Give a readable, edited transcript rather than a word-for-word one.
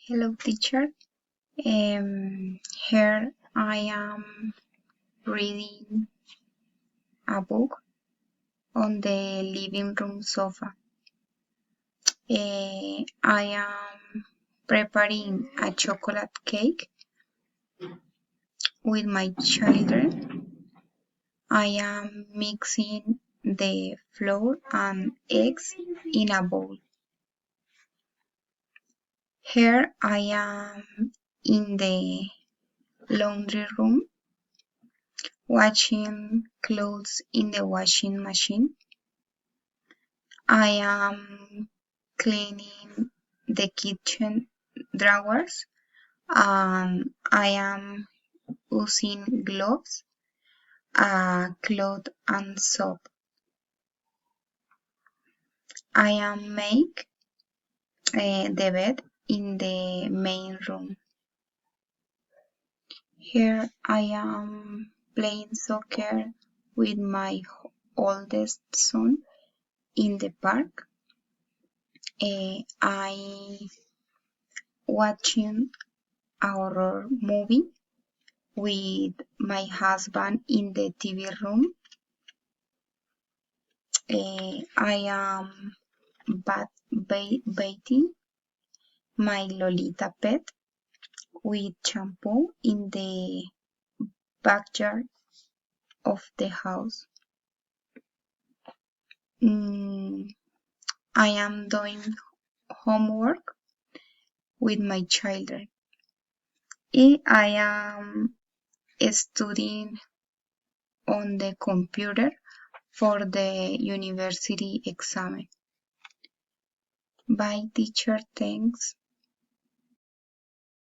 Hello, teacher. Here I am reading a book on the living room sofa. I am preparing a chocolate cake with my children. I am mixing the flour and eggs in a bowl. Here I am in the laundry room washing clothes in the washing machine. I am cleaning the kitchen drawers and I am using gloves, cloth and soap. I am make the bed in the main room. Here I am playing soccer with my oldest son in the park. I watching a horror movie with my husband in the TV room. I am bathing my Lolita pet with shampoo in the backyard of the house. I am doing homework with my children. I am studying on the computer for the university exam. Bye, teacher. Thanks.